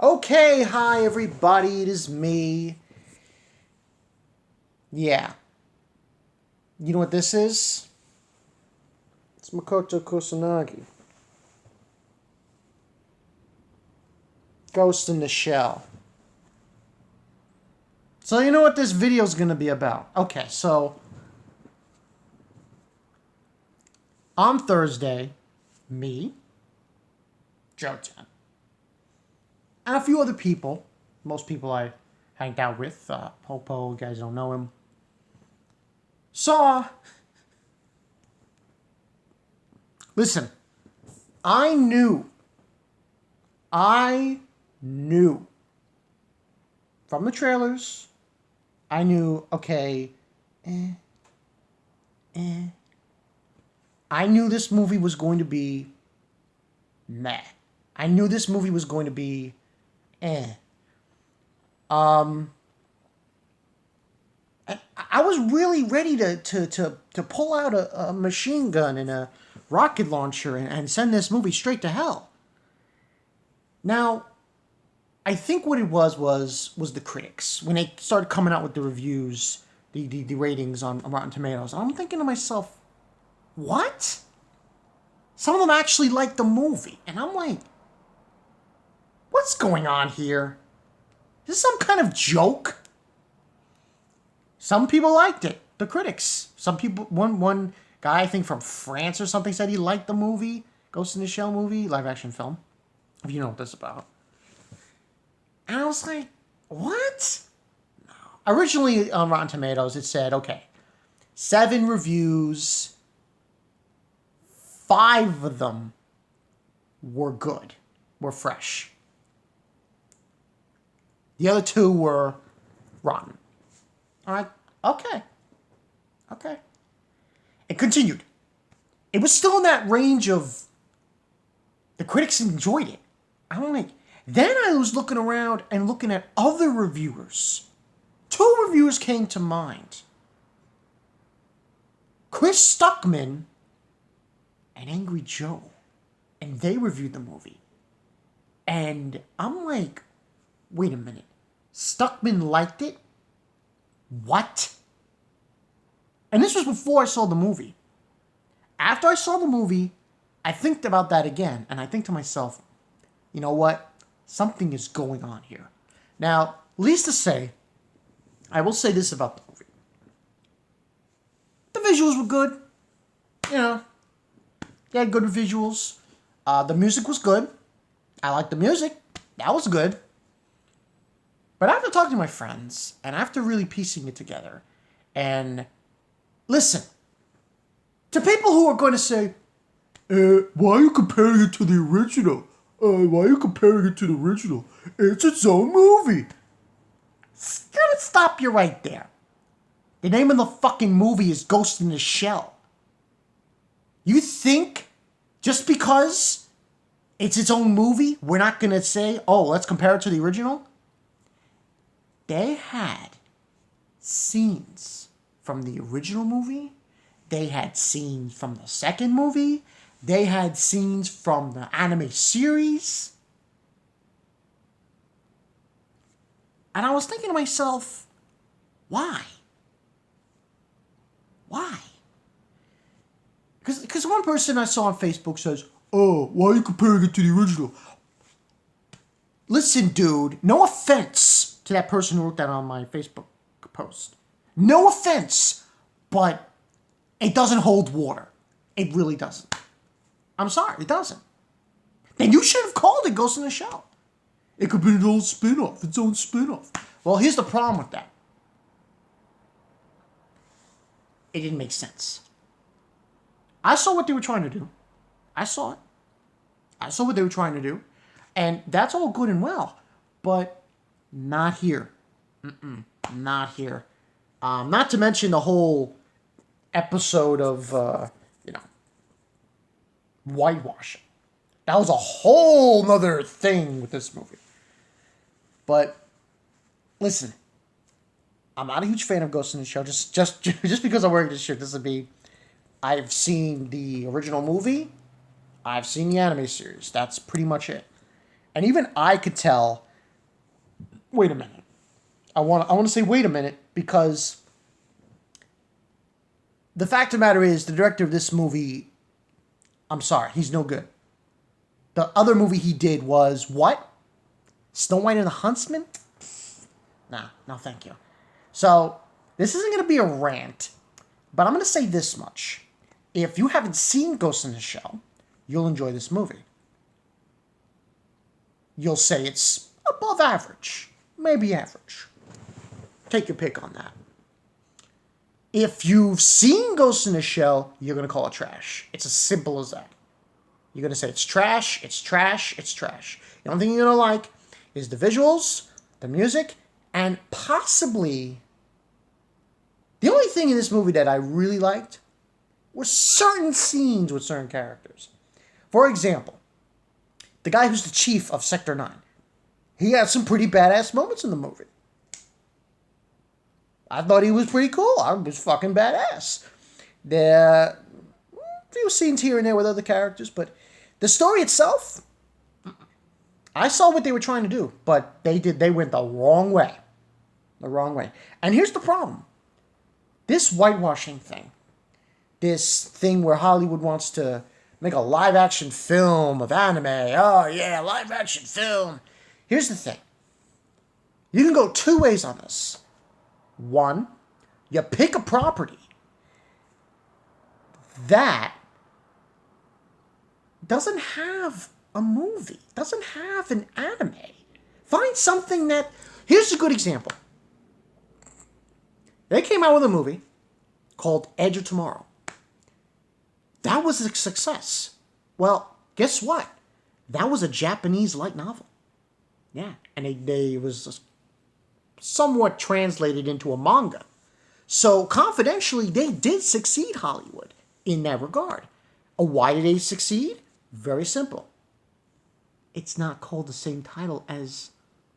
Okay, hi everybody, it is me. Yeah. You know what this is? It's Makoto Kusanagi. Ghost in the Shell. So you know what this video is going to be about. Okay, so on Thursday, me, Joe10, and a few other people, most people I hanged out with, Popo, you guys don't know him, saw... Listen, I knew from the trailers, I knew, okay, I knew this movie was going to be meh. I knew this movie was going to be eh. Um, I was really ready to pull out a machine gun and a rocket launcher and send this movie straight to hell. Now, I think what it was the critics. When they started coming out with the reviews, the ratings on Rotten Tomatoes, I'm thinking to myself, what? Some of them actually liked the movie. And I'm like, what's going on here? Is this some kind of joke? Some people liked it. The critics. Some people, one guy, I think from France or something, said he liked the movie. Ghost in the Shell movie, live action film. If you know what that's about. And I was like, what? No. Originally on Rotten Tomatoes, it said, okay, 7 reviews, 5 of them were good, were fresh. The other 2 were rotten. All right, okay. It continued. It was still in that range of the critics enjoyed it. I'm like, then I was looking around and looking at other reviewers. 2 reviewers came to mind. Chris Stuckman and Angry Joe. And they reviewed the movie. And I'm like, wait a minute. Stuckman liked it? What? And this was before I saw the movie. After I saw the movie, I think about that again. And I think to myself, you know what? Something is going on here. Now, least to say, I will say this about the movie. The visuals were good. You know, they had good visuals. The music was good. I liked the music. That was good. But after talking to my friends, and after really piecing it together, and listen, to people who are going to say, why are you comparing it to the original? Why are you comparing it to the original? It's its own movie. Gotta stop you right there. The name of the fucking movie is Ghost in the Shell. You think just because it's its own movie, we're not gonna say, oh, let's compare it to the original? They had scenes from the original movie. They had scenes from the second movie. They had scenes from the anime series. And I was thinking to myself, why? Why? Because one person I saw on Facebook says, oh, why are you comparing it to the original? Listen, dude, no offense to that person who wrote that on my Facebook post. No offense, but it doesn't hold water. It really doesn't. I'm sorry, it doesn't. Then you should have called it Ghost in the Shell. It could be its own spin-off, its own spin-off. Well, here's the problem with that. It didn't make sense. I saw what they were trying to do. I saw it. I saw what they were trying to do. And that's all good and well. But not here. Not here. Not to mention the whole episode of, whitewashing. That was a whole nother thing with this movie. But listen, I'm not a huge fan of Ghost in the Shell. Just because I'm wearing this shirt doesn't mean I've seen the original movie. I've seen the anime series. That's pretty much it. And even I could tell wait a minute. I want to say wait a minute because the fact of the matter is the director of this movie, I'm sorry, he's no good. The other movie he did was what? Snow White and the Huntsman? Nah, no thank you. So, this isn't going to be a rant, but I'm going to say this much. If you haven't seen Ghost in the Shell, you'll enjoy this movie. You'll say it's above average, maybe average. Take your pick on that. If you've seen Ghost in the Shell, you're going to call it trash. It's as simple as that. You're going to say it's trash, it's trash, it's trash. The only thing you're going to like is the visuals, the music, and possibly the only thing in this movie that I really liked were certain scenes with certain characters. For example, the guy who's the chief of Sector 9. He had some pretty badass moments in the movie. I thought he was pretty cool. I was fucking badass. There a few scenes here and there with other characters, but the story itself, I saw what they were trying to do, but they went the wrong way. The wrong way. And here's the problem. This whitewashing thing, this thing where Hollywood wants to make a live-action film of anime. Oh, yeah, live-action film. Here's the thing. You can go two ways on this. One, you pick a property that doesn't have a movie, doesn't have an anime. Find something that... Here's a good example. They came out with a movie called Edge of Tomorrow. That was a success. Well, guess what? That was a Japanese light novel. Yeah, and it was somewhat translated into a manga. So, confidentially, they did succeed Hollywood in that regard. Why did they succeed? Very simple. It's not called the same title as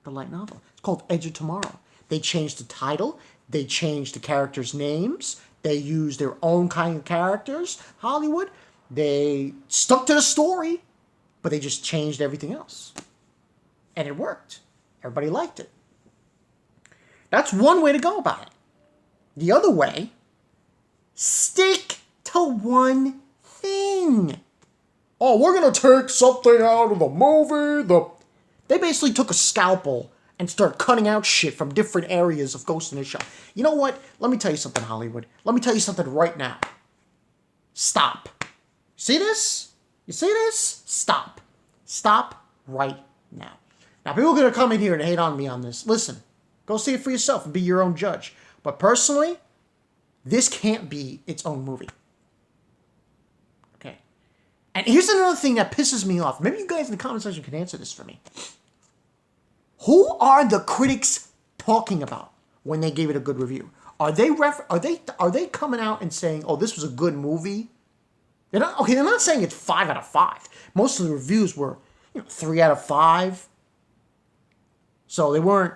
the light novel. It's called Edge of Tomorrow. They changed the title. They changed the characters' names. They used their own kind of characters, Hollywood. They stuck to the story, but they just changed everything else. And it worked. Everybody liked it. That's one way to go about it. The other way, stick to one thing. Oh, we're going to take something out of the movie. They basically took a scalpel and started cutting out shit from different areas of Ghost in the Shell. You know what? Let me tell you something, Hollywood. Let me tell you something right now. Stop. See this? You see this? Stop. Stop right now. Now, people are going to come in here and hate on me on this. Listen, go see it for yourself and be your own judge. But personally, this can't be its own movie. Okay. And here's another thing that pisses me off. Maybe you guys in the comment section can answer this for me. Who are the critics talking about when they gave it a good review? Are they coming out and saying, "Oh, this was a good movie"? They're not saying it's 5 out of 5. Most of the reviews were, 3 out of 5. So they weren't.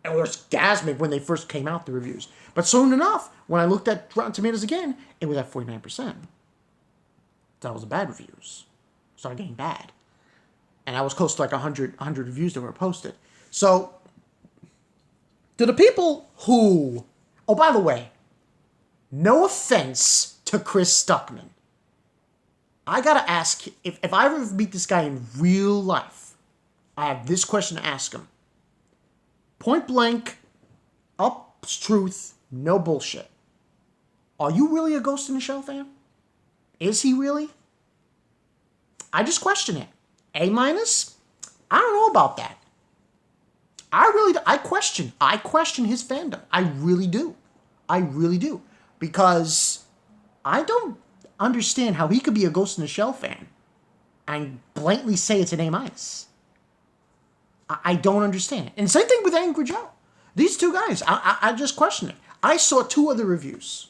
It was orgasmic when they first came out, the reviews. But soon enough, when I looked at Rotten Tomatoes again, it was at 49%. That was the bad reviews. Started getting bad. And I was close to like 100 reviews that were posted. So, to the people who... Oh, by the way, no offense to Chris Stuckman. I gotta ask, if I ever meet this guy in real life, I have this question to ask him. Point blank, up truth, no bullshit. Are you really a Ghost in the Shell fan? Is he really? I just question it. A-? I don't know about that. I question his fandom. I really do. Because I don't understand how he could be a Ghost in the Shell fan and blatantly say it's an A-. I don't understand it. And same thing with Angry Joe. These two guys, I just question it. I saw 2 other reviews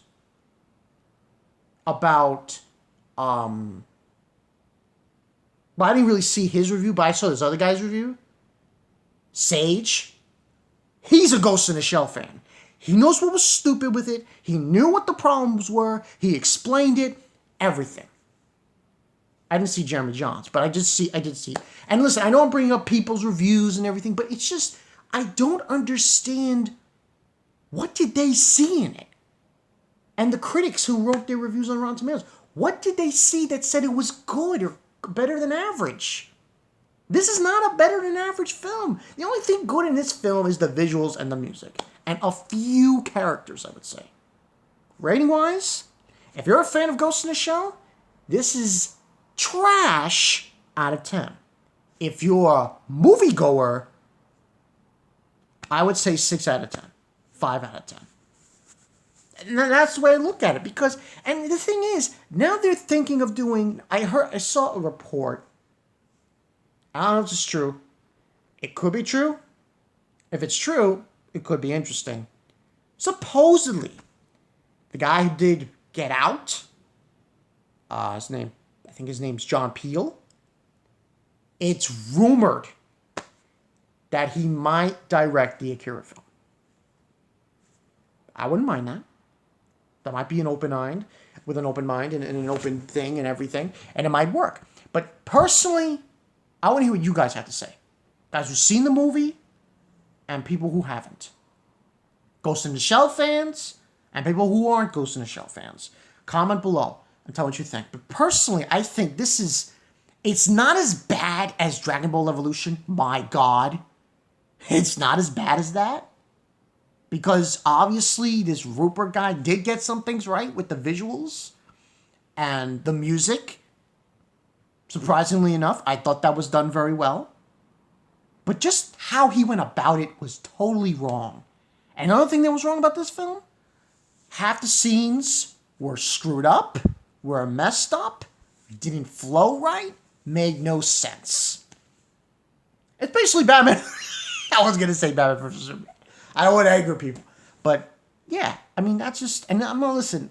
about, well, I didn't really see his review, but I saw this other guy's review. Sage. He's a Ghost in the Shell fan. He knows what was stupid with it. He knew what the problems were. He explained it. Everything. I didn't see Jeremy Jahns, but I did see. And listen, I know I'm bringing up people's reviews and everything, but it's just, I don't understand, what did they see in it? And the critics who wrote their reviews on Rotten Tomatoes, what did they see that said it was good or better than average? This is not a better than average film. The only thing good in this film is the visuals and the music. And a few characters, I would say. Rating-wise, if you're a fan of Ghost in the Shell, this is trash out of 10. If you're a moviegoer, I would say 6 out of 10. 5 out of 10. And that's the way I look at it. Because, and the thing is, now they're thinking of doing, I saw a report. I don't know if it's true. It could be true. If it's true, it could be interesting. Supposedly, the guy who did Get Out, I think his name's John Peel. It's rumored that he might direct the Akira film. I wouldn't mind that. That might be with an open mind and an open thing and everything, and it might work. But personally, I want to hear what you guys have to say. Guys who've seen the movie and people who haven't. Ghost in the Shell fans and people who aren't Ghost in the Shell fans. Comment below and tell what you think. But personally, I think it's not as bad as Dragon Ball Evolution. My God. It's not as bad as that. Because obviously this Rupert guy did get some things right with the visuals and the music. Surprisingly enough, I thought that was done very well. But just how he went about it was totally wrong. And another thing that was wrong about this film, half the scenes were screwed up, were messed up, didn't flow right, made no sense. It's basically Batman. I was going to say Batman vs. Superman. I don't want to anger people. But, yeah, I mean, that's just, and I'm going to listen.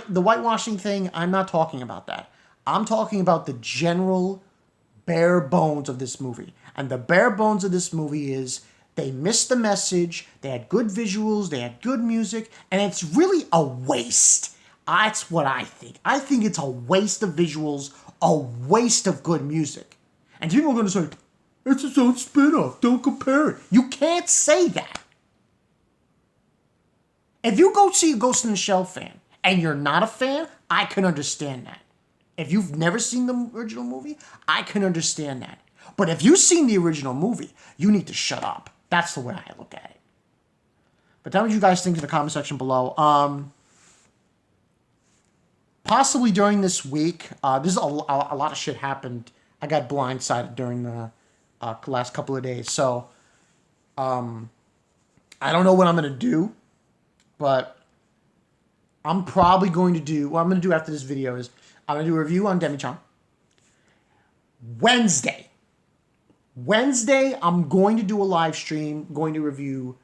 The whitewashing thing, I'm not talking about that. I'm talking about the general bare bones of this movie. And the bare bones of this movie is they missed the message, they had good visuals, they had good music, and it's really a waste. That's what I think. I think it's a waste of visuals, a waste of good music. And people are going to say, it's its own spin-off, don't compare it. You can't say that. If you go see a Ghost in the Shell fan, and you're not a fan, I can understand that. If you've never seen the original movie, I can understand that. But if you've seen the original movie, you need to shut up. That's the way I look at it. But tell me what you guys think in the comment section below. Possibly during this week, there's a lot of shit happened. I got blindsided during the last couple of days. So, I don't know what I'm going to do. But I'm probably going to do, what I'm going to do after this video is, I'm going to do a review on Demi-chan. Wednesday, I'm going to do a live stream, going to review,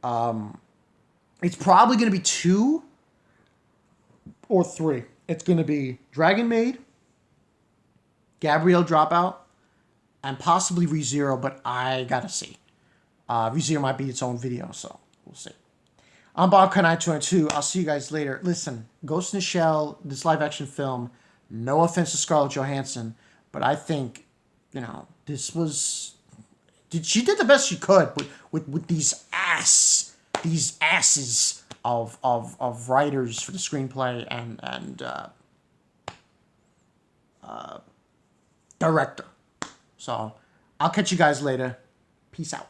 it's probably going to be 2 or 3. It's going to be Dragon Maid, Gabrielle Dropout, and possibly ReZero, but I gotta see. ReZero might be its own video, so we'll see. I'm Bob Knight22. I'll see you guys later. Listen, Ghost in the Shell, this live-action film, no offense to Scarlett Johansson, but I think, this was... She did the best she could with these asses of writers for the screenplay and director. So, I'll catch you guys later. Peace out.